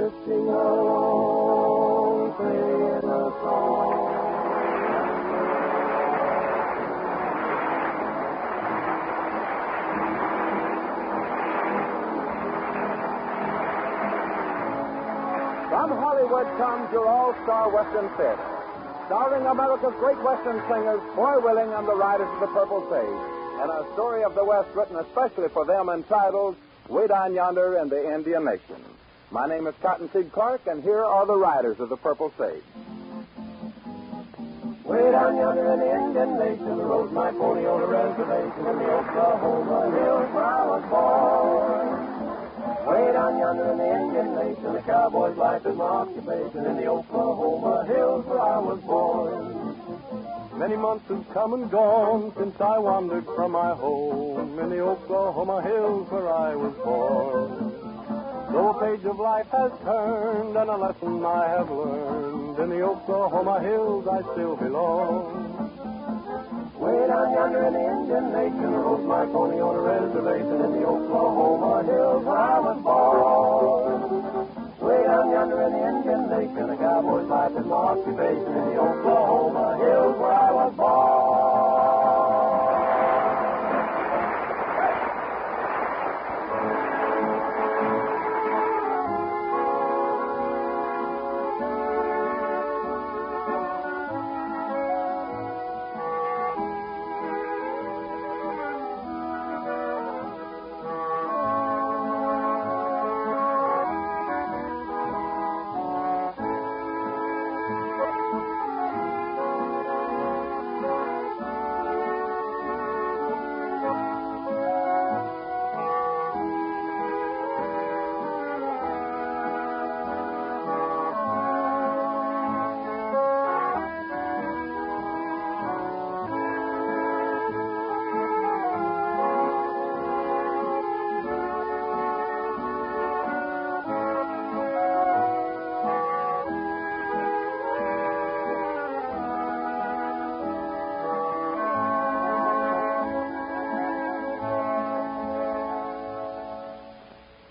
drifting along, playing a song. From Hollywood comes your all-star Western theater, starring America's great Western singers, Foy Willing and the Riders of the Purple Sage, and a story of the West written especially for them entitled Way Down Yonder in the Indian Nation. My name is Cottonseed Clark, and here are the Riders of the Purple Sage. Way down yonder in the Indian Nation, rode my pony on a reservation in the Oklahoma hills where I was born. Way down yonder in the Indian Nation, the cowboy's life is my occupation in the Oklahoma hills where I was born. Many months have come and gone since I wandered from my home in the Oklahoma hills where I was born. Though a page of life has turned and a lesson I have learned, in the Oklahoma hills I still belong. Way down yonder in the Indian Nation, rode my pony on a reservation in the Oklahoma hills where I was born. Way down yonder in the Indian Nation, a cowboy's life is my occupation in the Oklahoma hills where I was born.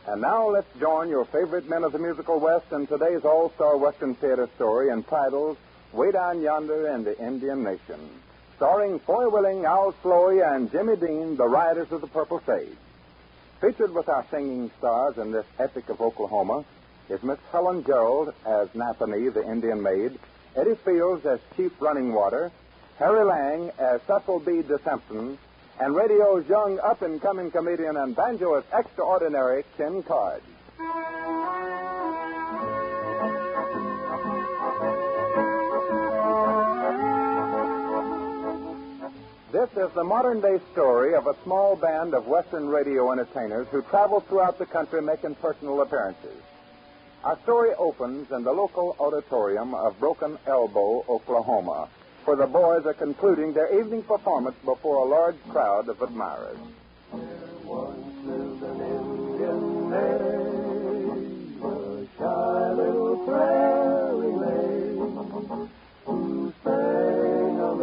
And now let's join your favorite men of the musical West in today's all-star Western theater story entitled Way Down Yonder in the Indian Nation, starring Foy Willing, Al Sloey, and Jimmy Dean, the Riders of the Purple Sage. Featured with our singing stars in this epic of Oklahoma is Miss Helen Gerald as Nathany, the Indian maid, Eddie Fields as Chief Running Water, Harry Lang as Cecil B. DeSempton, and radio's young up-and-coming comedian and banjoist extraordinary, Ken Card. This is the modern-day story of a small band of Western radio entertainers who travel throughout the country making personal appearances. Our story opens in the local auditorium of Broken Elbow, Oklahoma, where the boys are concluding their evening performance before a large crowd of admirers. There once lived an Indian maid, a shy little prairie maid, who sang a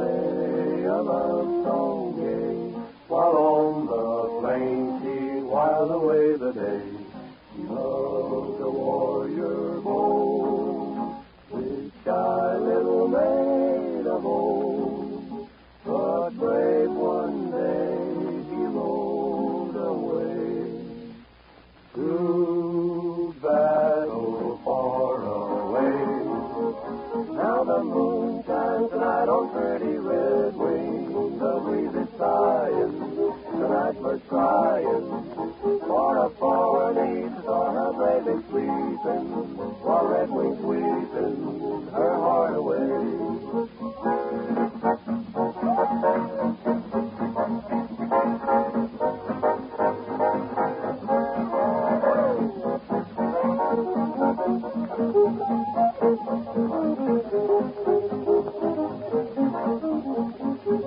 love song gay, while on the plain she whiled away the day. She loved a warrior bold, this shy little maid of old, but brave one day he rode away to battle far away. Now the moon shines tonight on pretty red wings, the breeze is sighing, the nightbird's crying, for a forward east saw her baby sleeping, while red wings weeping her heart away.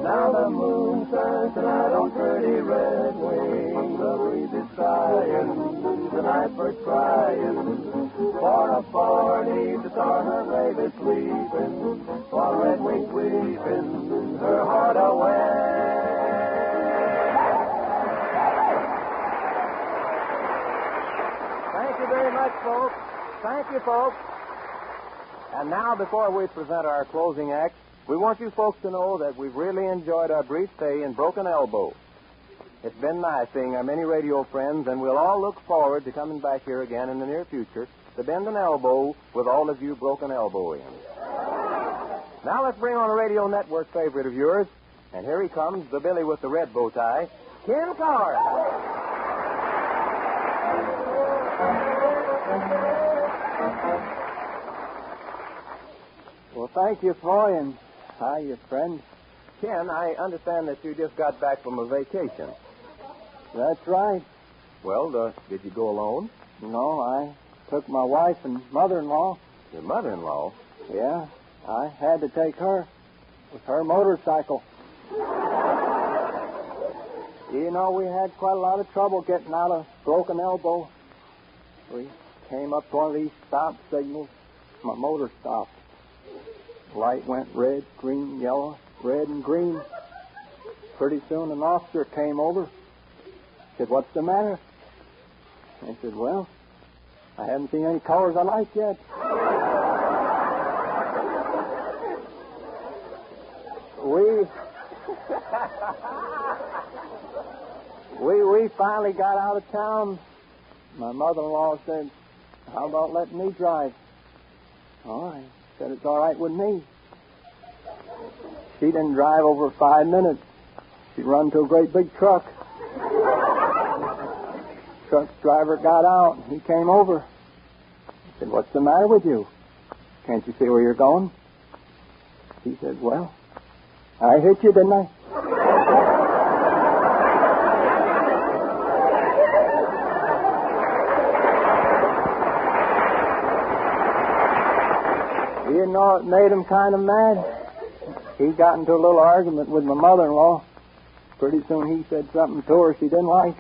Now the moon shines tonight on pretty red wing, the breeze is sighing, the nightbird's crying, for a forward east saw her baby sleeping, while red wings weeping her heart away. Thank you very much, folks. Thank you, folks. And now, before we present our closing act, we want you folks to know that we've really enjoyed our brief stay in Broken Elbow. It's been nice seeing our many radio friends, and we'll all look forward to coming back here again in the near future to bend an elbow with all of you Broken Elbowians. Now let's bring on a radio network favorite of yours, and here he comes, the Billy with the red bow tie, Ken Carr. Well, thank you, Foy, and hi, your friend. Ken, I understand that you just got back from a vacation. That's right. Well, did you go alone? No, I took my wife and mother-in-law. Your mother-in-law? Yeah, I had to take her with her motorcycle. You know, we had quite a lot of trouble getting out of Broken Elbow. We came up to one of these stop signals. My motor stopped. Light went red, green, yellow, red, and green. Pretty soon an officer came over. Said, "What's the matter?" I said, "Well, I haven't seen any colors I like yet." We finally got out of town. My mother-in-law said, "How about letting me drive?" Oh, I said, "It's all right with me." She didn't drive over 5 minutes. She run to a great big truck. Truck's driver got out. He came over. I said, "What's the matter with you? Can't you see where you're going?" He said, "Well, I hit you, didn't I?" You know, it made him kind of mad. He got into a little argument with my mother-in-law. Pretty soon he said something to her she didn't like.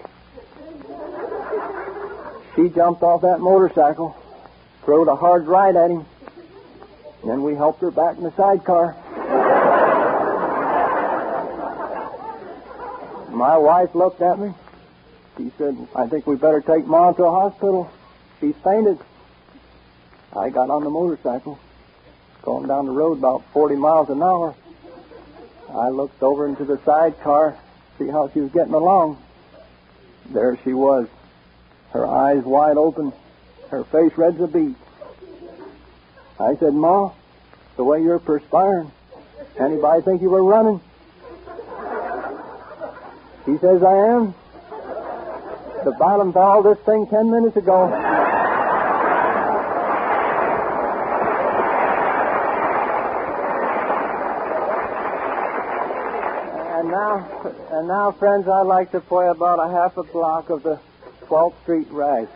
She jumped off that motorcycle, throwed a hard right at him. Then we helped her back in the sidecar. My wife looked at me. She said, "I think we better take Mom to a hospital. She's fainted." I got on the motorcycle, going down the road about 40 miles an hour. I looked over into the sidecar, see how she was getting along. There she was, her eyes wide open, her face red as a beet. I said, "Ma, the way you're perspiring, anybody think you were running?" She says, "I am. The bottom valve this thing 10 minutes ago." And now, friends, I'd like to play about a half a block of the 12th Street Rag.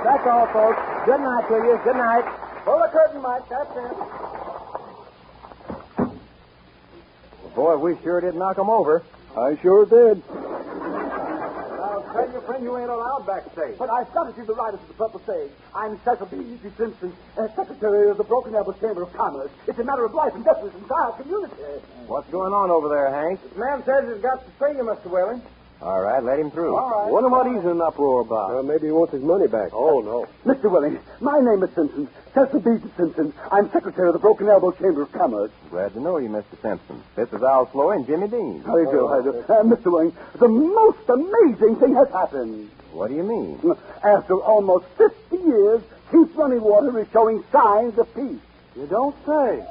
That's all, folks. Good night to you. Good night. Pull the curtain, Mike. That's it. Well, boy, we sure did knock 'em over. I sure did. Now, tell your friend you ain't allowed backstage. But I've got to see the riders of the Purple Sage. I'm Cecil B. Simpson, Secretary of the Broken Elbow Chamber of Commerce. It's a matter of life and death for this entire community. What's going on over there, Hank? This man says he's got to see you, Mr. Whaley. All right, let him through. All right. Wonder what he's in an uproar about. Maybe he wants his money back. Oh, no. Mr. Willing, my name is Simpson, Cecil B. Simpson. I'm Secretary of the Broken Elbow Chamber of Commerce. Glad to know you, Mr. Simpson. This is Al Sloy and Jimmy Dean. How do you do? How do you do? Mr. Willing, the most amazing thing has happened. What do you mean? After almost 50 years, Keith Running Water is showing signs of peace. You don't say.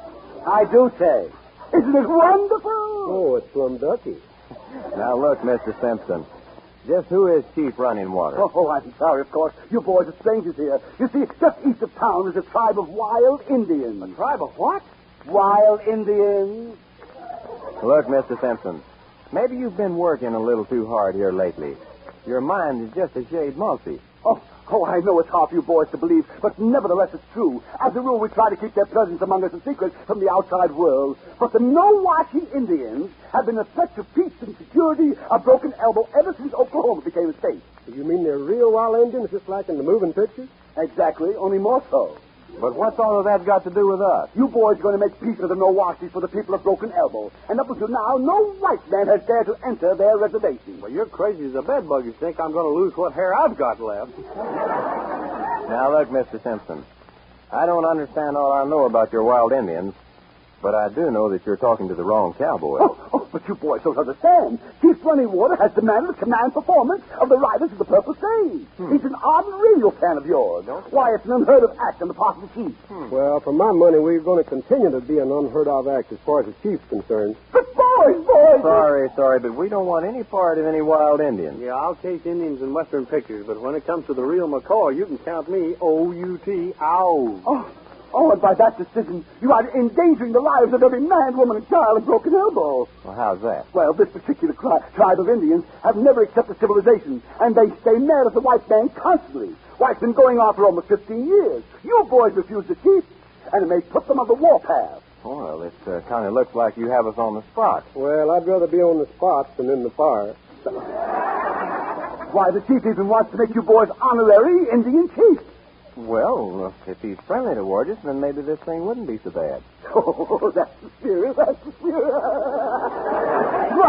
I do say. Isn't it wonderful? Oh, it's plum ducky. Now, look, Mr. Simpson. Just who is Chief Running Water? Oh, I'm sorry, of course. You boys are strangers here. You see, just east of town is a tribe of wild Indians. A tribe of what? Wild Indians. Look, Mr. Simpson, maybe you've been working a little too hard here lately. Your mind is just a shade mulchy. Oh, I know it's hard for you boys to believe, but nevertheless it's true. As a rule, we try to keep their presence among us a secret from the outside world. But the No-Watchie Indians have been a threat to peace and security of Broken Elbow ever since Oklahoma became a state. You mean they're real wild Indians, just like in the moving pictures? Exactly, only more so. But what's all of that got to do with us? You boys are going to make peace with the No-Watchies for the people of Broken Elbow. And up until now, no white man has dared to enter their reservation. Well, you're crazy as a bedbug. You think I'm going to lose what hair I've got left. Now, look, Mr. Simpson, I don't understand all I know about your wild Indians, but I do know that you're talking to the wrong cowboy. But you boys don't understand. Chief Running Water has demanded a command performance of the riders of the Purple Sage. He's an ardent radio fan of yours. Why, it's an unheard of act on the part of the chief. Well, for my money, we're going to continue to be an unheard of act as far as the chief's concerned. But boys! Sorry, but we don't want any part of any wild Indians. Yeah, I'll chase Indians in Western pictures, but when it comes to the real McCoy, you can count me O-U-T, ow. And by that decision, you are endangering the lives of every man, woman, and child in Broken Elbow. Well, how's that? Well, this particular tribe of Indians have never accepted civilization, and they stay mad at the white man constantly. Why, it's been going on for almost 15 years. You boys refuse to keep, and it may put them on the warpath. Well, it kind of looks like you have us on the spot. Well, I'd rather be on the spot than in the fire. Why, the chief even wants to make you boys honorary Indian chiefs. Well, if he's friendly towards us, then maybe this thing wouldn't be so bad. Oh, that's the spirit. Why,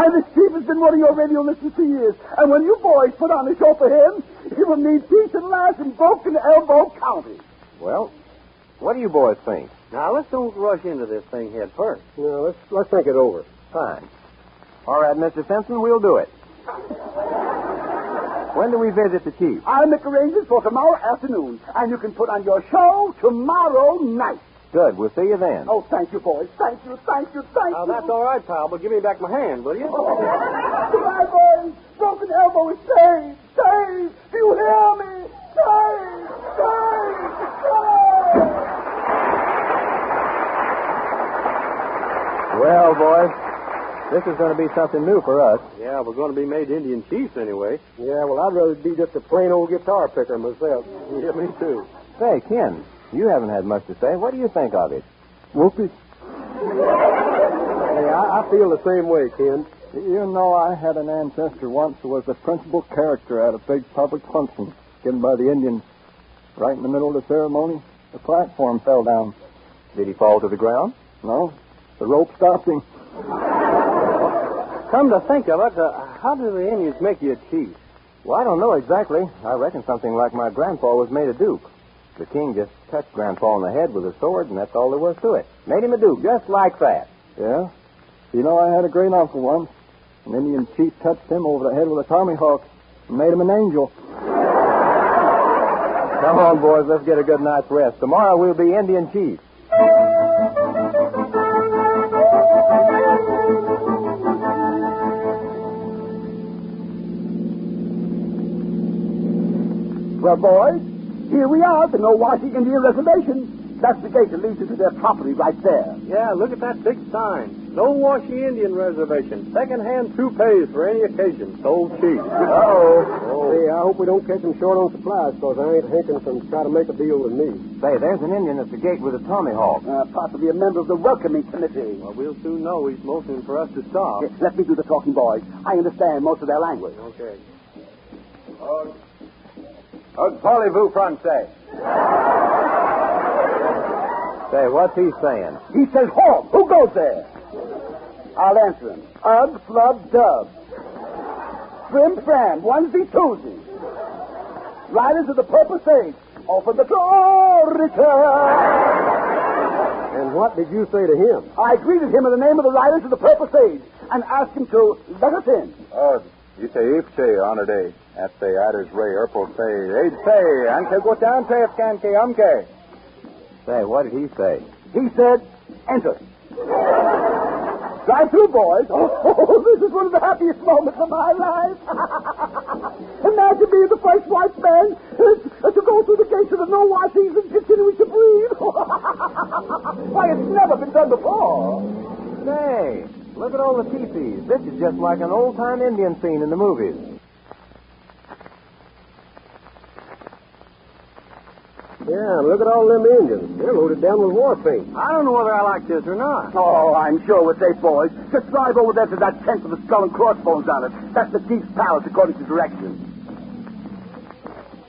the chief has been one of your radio listeners for years, and when you boys put on a show for him, he will need peace at last in Broken Elbow County. Well, what do you boys think? Now, let's don't rush into this thing head first. No, let's think it over. Fine. All right, Mr. Simpson, we'll do it. When do we visit the chief? I'll make arrangements for tomorrow afternoon, and you can put on your show tomorrow night. Good. We'll see you then. Oh, thank you, boys. Thank you. Now, that's all right, pal, but give me back my hand, will you? Goodbye, boys. Broken Elbow is saved. Saved. Do you hear me? Saved. Well, boys, this is going to be something new for us. Yeah, we're going to be made Indian chiefs anyway. Yeah, well, I'd rather be just a plain old guitar picker myself. Yeah, me too. Say, Ken, you haven't had much to say. What do you think of it? Whoopee. Hey, I feel the same way, Ken. You know, I had an ancestor once who was the principal character at a big public function given by the Indians. Right in the middle of the ceremony, the platform fell down. Did he fall to the ground? No, the rope stopped him. Come to think of it, how do the Indians make you a chief? Well, I don't know exactly. I reckon something like my grandpa was made a duke. The king just touched Grandpa on the head with a sword, and that's all there was to it. Made him a duke, just like that. Yeah? You know, I had a great uncle once. An Indian chief touched him over the head with a tomahawk and made him an angel. Come on, boys, let's get a good night's rest. Tomorrow we'll be Indian chiefs. Well, boys, here we are at the No-Watchie Indian Reservation. That's the gate that leads into their property right there. Yeah, look at that big sign. No-Watchie Indian Reservation. Second-hand toupees for any occasion. Sold cheap. Oh. Hey, I hope we don't catch them short on supplies, because I ain't hanking from try to make a deal with me. Say, there's an Indian at the gate with a tomahawk. Possibly a member of the welcoming committee. Well, we'll soon know. He's motioning for us to stop. Yes, let me do the talking, boys. I understand most of their language. Okay. Parlez-vous français? Say, what's he saying? He says, home. Who goes there? I'll answer him. Ugh, flub, dub. Frim, fram, onesie, twosie. Riders of the Purple Sage. Open the door, Richard. And what did you say to him? I greeted him in the name of the Riders of the Purple Sage and asked him to let us in. Oh, you say ifche honor day. That's the Iders Ray Erpel say. They'd say, Anke go down say if canke umke. Say, what did he say? He said, enter. Right through, boys. Oh, this is one of the happiest moments of my life. Imagine being the first white man to go through the gates of the no-washings and continuing to breathe. Why, it's never been done before. Say, look at all the teepees. This is just like an old-time Indian scene in the movies. Yeah, look at all them Indians. They're loaded down with war paint. I don't know whether I like this or not. Oh, I'm sure we're safe, boys. Just drive over there to that tent with the skull and crossbones on it. That's the chief's palace, according to directions.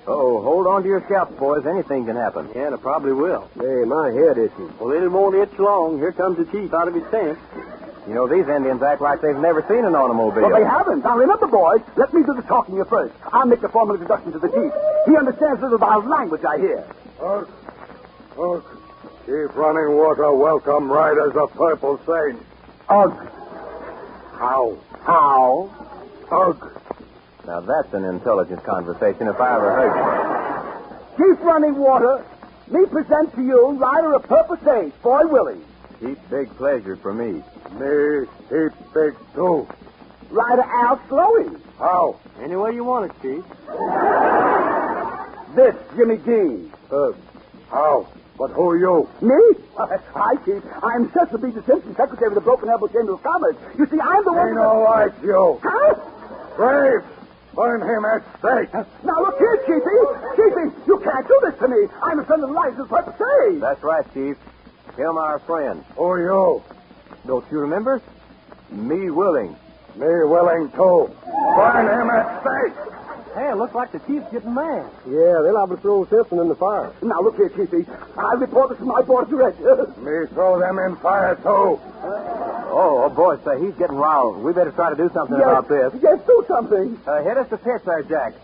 Oh, hold on to your scalps, boys. Anything can happen. Yeah, it probably will. Hey, my head itches. Well, it won't itch long. Here comes the chief out of his tent. You know, these Indians act like they've never seen an automobile. Well, they haven't. Now, remember, boys, let me do the talking here first. I'll make the formal introduction to the chief. He understands little of our language, I hear. Look. Chief Running Water, welcome riders of Purple Sage. Ugh. How? Ugh. Now, that's an intelligent conversation if I ever heard Chief Running Water, me present to you rider of Purple Sage, Boy Willie. one. Heap big pleasure for me. Me, heap big too. Rider Al Sloey. How? Any way you want it, Chief. This, Jimmy Dean. How? But who are you? Me? Hi, Chief. I'm Cecil B. Simpson, Secretary of the Broken Elbow Chamber of Commerce. You see, I'm the one... Ain't no like you. Huh? Braves, burn him at stake. Now, look here, Chiefy. Chiefy, you can't do this to me. I'm a son of the license of Purple Sage. That's right, Chief. Him, our friend. Who are you? Don't you remember? Me willing. Me willing too. Burn him at stake. Hey, it looks like the chief's getting mad. Yeah, they'll have to throw Simpson in the fire. Now, look here, Chiefy. I report this to my board of directors. Me throw them in fire too. Oh, boy, say, he's getting riled. We better try to do something about this. Yes, do something. Hit us the pitch there, Jack.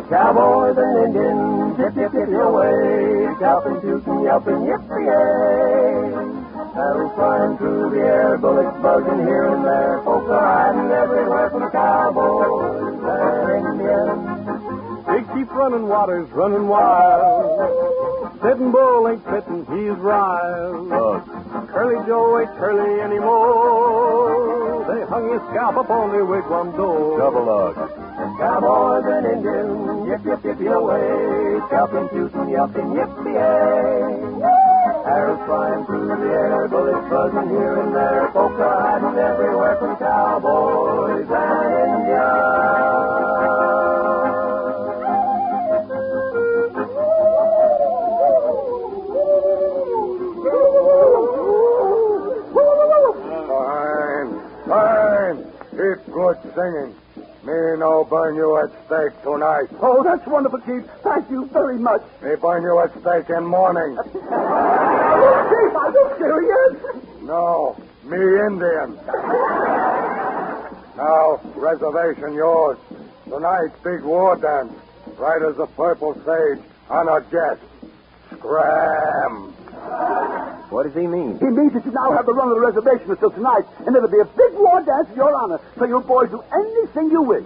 Cowboys and Indians, yip, yip, yip your way. Chopping, shooting, yelping, yippee-yay. Paddles flying through the air, bullets buzzing here and there. Folks are hiding everywhere from cowboys and Indians. Big Chief Running Water's running wild. Sitting Bull ain't fitting, he's riled. Curly Joe ain't curly anymore. They hung his scalp up on the wigwam door. Double log. Cowboys and Indians, yip, yip, yip your way. Chopping, shooting, yelping, yippee-yay. Arrows flying through the air, bullets buzzing here and there. Folks are hiding everywhere from cowboys and Indians. Fine. Keep good singing. Me no burn you at stake tonight. Oh, that's wonderful, Chief. Thank you very much. Me burn you at stake in morning. Chief, are you serious? No, me Indian. Now, reservation yours. Tonight, big war dance. Riders of Purple Sage on a jet. Scram. What does he mean? He means that you now have the run of the reservation until tonight, and there'll be a big war dance in your honor, so you boys do anything you wish.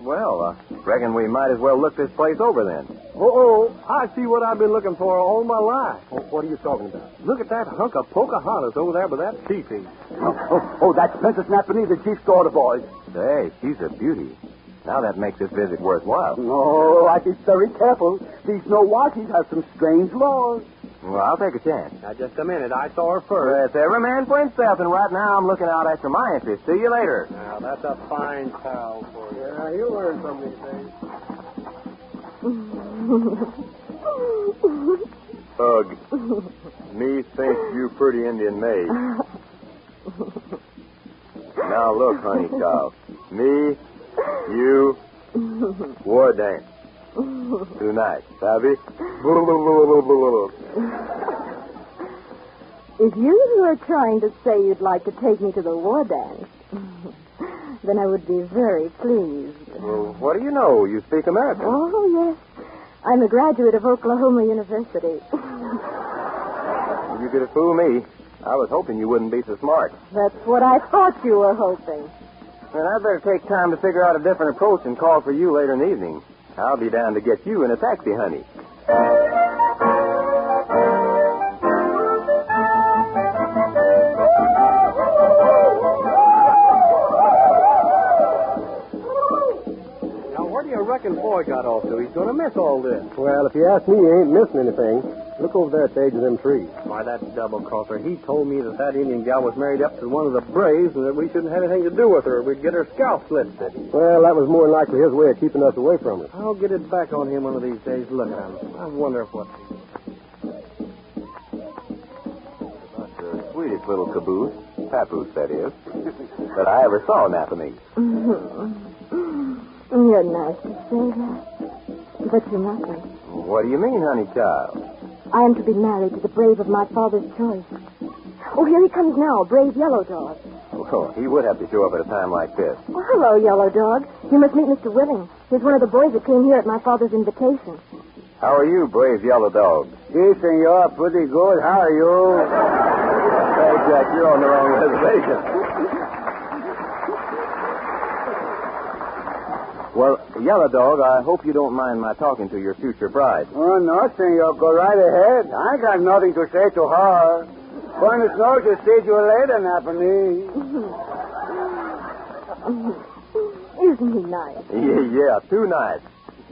Well, reckon we might as well look this place over then. I see what I've been looking for all my life. What are you talking about? Look at that hunk of Pocahontas over there by that teepee. That's Princess Napanee, the chief's daughter, boys. Say, she's a beauty. Now that makes this visit worthwhile. Oh, I be very careful. These Nowakis have some strange laws. Well, I'll take a chance. Now, just a minute. I saw her first. It's every man for himself, and right now I'm looking out after my interest. See you later. Now, that's a fine pal for you. Yeah, you'll learn some of these days. Ugh. Me think you pretty Indian maid. Now look, honey child. Me, you, war dance. Tonight, savvy? If you were trying to say you'd like to take me to the war dance, then I would be very pleased. Well, what do you know? You speak American. Oh, yes. I'm a graduate of Oklahoma University. You could have fooled me. I was hoping you wouldn't be so smart. That's what I thought you were hoping. Then I'd better take time to figure out a different approach and call for you later in the evening. I'll be down to get you in a taxi, honey. boy got off to. He's going to miss all this. Well, if you ask me, he ain't missing anything. Look over there at the edge of them trees. Why, that double-crosser. He told me that Indian gal was married up to one of the Braves and that we shouldn't have anything to do with her. We'd get her scalp slit, said he. Well, that was more than likely his way of keeping us away from her. I'll get it back on him one of these days. Look at him. I wonder what... The sweetest little caboose, papoose, that is, that I ever saw, Napanee. You're nice to say that. But you're nothing. What do you mean, honey child? I am to be married to the brave of my father's choice. Oh, here he comes now, brave Yellow Dog. Oh, he would have to show up at a time like this. Oh, hello, Yellow Dog. You must meet Mr. Willing. He's one of the boys that came here at my father's invitation. How are you, brave Yellow Dog? Yes, senor, pretty good. How are you? Hey, Jack, you're on the wrong reservation. Well, Yellow Dog, I hope you don't mind my talking to your future bride. Oh, no, senor. Go right ahead. I got nothing to say to her. Buenos noches. See you later, Napanee. Isn't he nice? Yeah, too nice.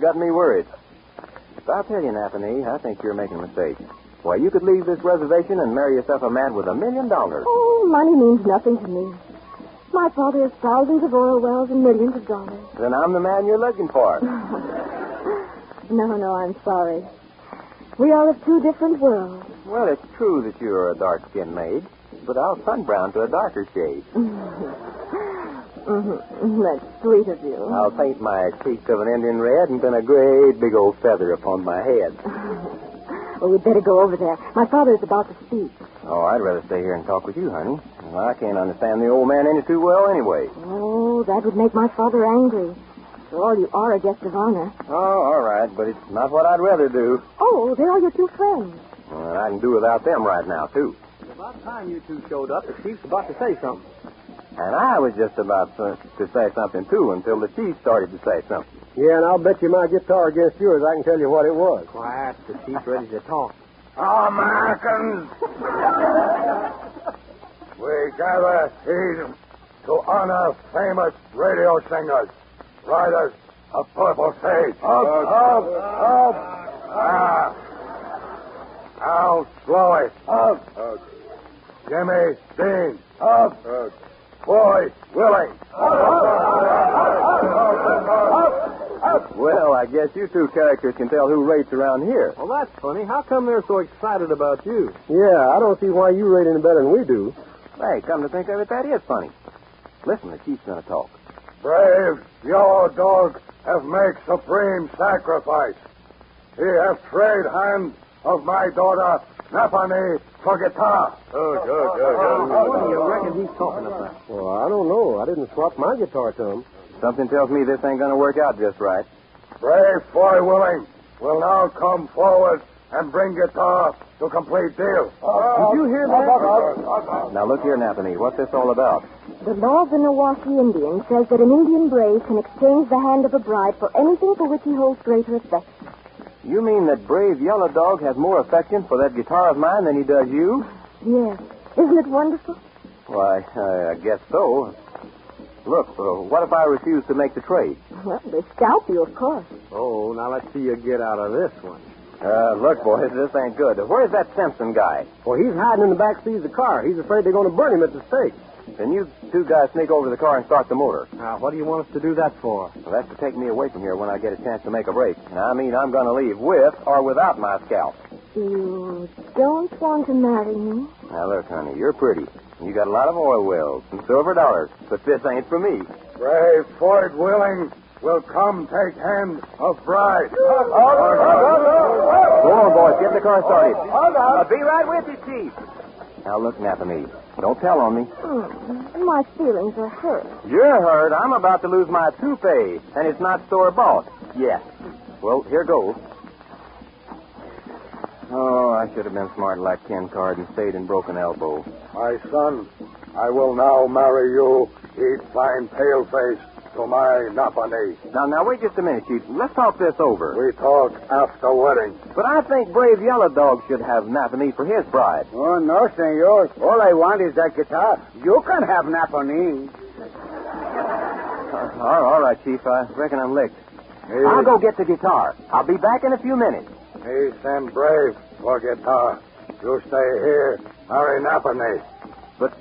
Got me worried. But I'll tell you, Napanee, I think you're making a mistake. Why, you could leave this reservation and marry yourself a man with $1 million. Oh, money means nothing to me. My father has thousands of oil wells and millions of dollars. Then I'm the man you're looking for. No, I'm sorry. We are of two different worlds. Well, it's true that you're a dark-skinned maid, but I'll sunbrown to a darker shade. That's sweet of you. I'll paint my cheeks of an Indian red and pin a great big old feather upon my head. Well, we'd better go over there. My father is about to speak. Oh, I'd rather stay here and talk with you, honey. Well, I can't understand the old man any too well anyway. Oh, that would make my father angry. After all, you are a guest of honor. Oh, all right, but it's not what I'd rather do. Oh, there are your two friends. Well, I can do without them right now, too. It's about time you two showed up. The chief's about to say something. And I was just about to say something, too, until the chief started to say something. Yeah, and I'll bet you my guitar against yours. I can tell you what it was. Quiet. The chief's ready to talk. Americans, we gather here to honor famous radio singers, riders of Purple Sage. Up. Al Sloey. Up. Jimmy Dean. Up. Boy Willing. Well, I guess you two characters can tell who rates around here. Well, that's funny. How come they're so excited about you? Yeah, I don't see why you rate any better than we do. Hey, come to think of it, that is funny. Listen, the chief's going to talk. Brave Yellow Dog have made supreme sacrifice. He have trade hand of my daughter, Napanee, for guitar. What do you reckon he's talking about? Well, I don't know. I didn't swap my guitar to him. Something tells me this ain't going to work out just right. Brave Boy Willing will now come forward and bring guitar to complete deal. Did you hear that? Now, look here, Napanee. What's this all about? The law of the Nawashi Indian says that an Indian brave can exchange the hand of a bride for anything for which he holds greater affection. You mean that brave Yellow Dog has more affection for that guitar of mine than he does you? Yes. Isn't it wonderful? Why, I guess so. Look, what if I refuse to make the trade? Well, they scalp you, of course. Oh, now let's see you get out of this one. Look, boys, this ain't good. Where's that Simpson guy? Well, he's hiding in the back seat of the car. He's afraid they're going to burn him at the stake. Then you two guys sneak over to the car and start the motor. Now, what do you want us to do that for? Well, that's to take me away from here when I get a chance to make a break. And I mean I'm going to leave with or without my scalp. You don't want to marry me? Now, look, honey, you're pretty. You got a lot of oil wells and silver dollars, but this ain't for me. Brave Ford Willing will come take hand of bride. Go on, boys. Get the car started. I'll be right with you, Chief. Now, look, Napanee. Don't tell on me. My feelings are hurt. You're hurt. I'm about to lose my toupee, and it's not store-bought yet. Well, here goes. Oh, I should have been smart like Ken Card and stayed in Broken Elbow. My son, I will now marry you, eat fine paleface, to my Napanee. Now, wait just a minute, Chief. Let's talk this over. We talk after wedding. But I think brave Yellow Dog should have Napanee for his bride. Oh, no, senor. All I want is that guitar. You can have Napanee. All right, Chief. I reckon I'm licked. I'll go get the guitar. I'll be back in a few minutes. Me send Brave for guitar. You stay here. Hurry Nappanee. But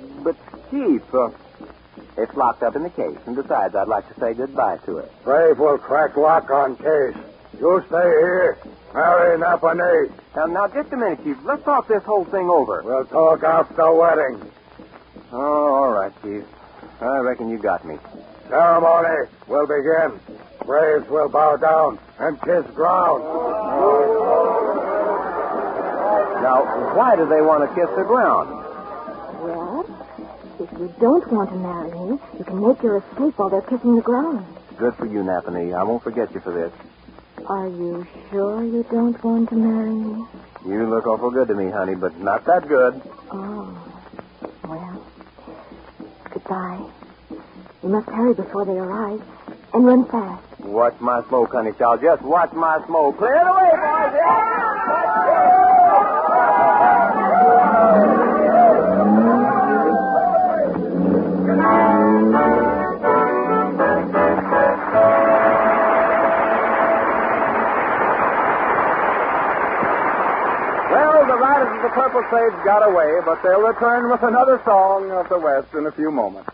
Chief, it's locked up in the case. And besides, I'd like to say goodbye to it. Brave will crack lock on case. You stay here. Hurry Nappanee. Now, just a minute, Chief. Let's talk this whole thing over. We'll talk after wedding. Oh, all right, Chief. I reckon you got me. Ceremony will begin. Braves will bow down and kiss ground. Now, why do they want to kiss the ground? Well, if you don't want to marry me, you can make your escape while they're kissing the ground. Good for you, Nappanee. I won't forget you for this. Are you sure you don't want to marry me? You look awful good to me, honey, but not that good. Oh, well, goodbye. You must hurry before they arrive, and run fast. Watch my smoke, honey, child. Just watch my smoke. Clear the way, boys. Well, the Riders of the Purple Sage got away, but they'll return with another song of the West in a few moments.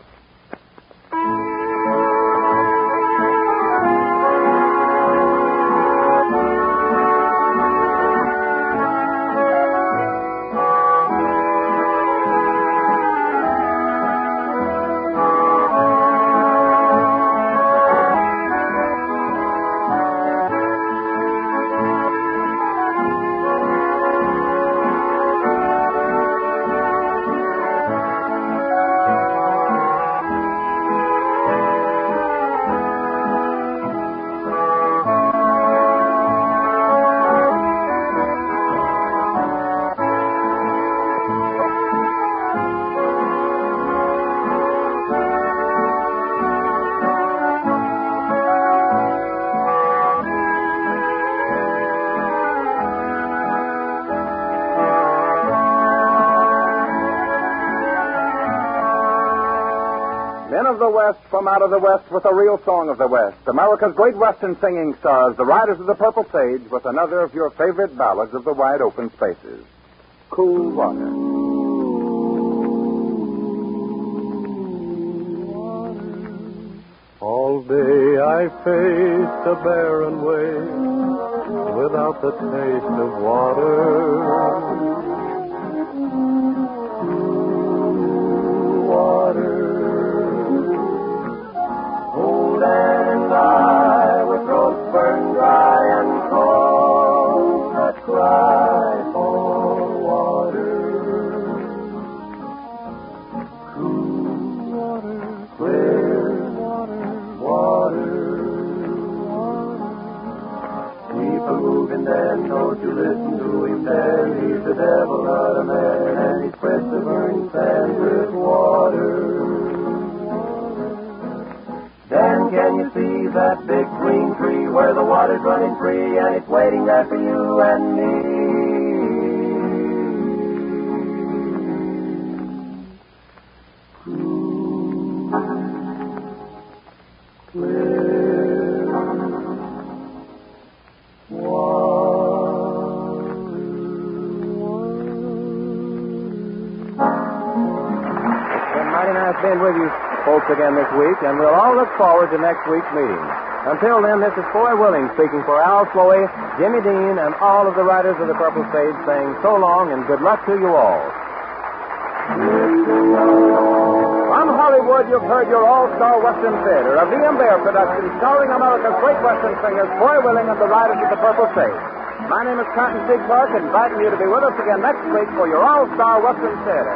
Men of the West from out of the West with a real song of the West. America's great Western singing stars, the Riders of the Purple Sage, with another of your favorite ballads of the wide open spaces. Cool Water. All day I faced a barren way without the taste of water. And I, with throats burned dry and cold, that cry for water. Cool water, clear water. Keep a moving, then don't you listen to him then. He's the devil, not a man, and he spreads the burning sand with water. Then can you see that big green tree where the water's running free and it's waiting there for you and me? Clear water. It's been mighty nice being with you folks again this week, and we'll all look forward to next week's meeting. Until then, this is Foy Willing speaking for Al Sloey, Jimmy Dean, and all of the Riders of the Purple Sage saying so long and good luck to you all. From Hollywood, you've heard your all-star Western Theater, a V.M. Bear production starring America's great Western singers, Foy Willing and the Riders of the Purple Sage. My name is Cotton Steve Clark, inviting you to be with us again next week for your all-star Western Theater.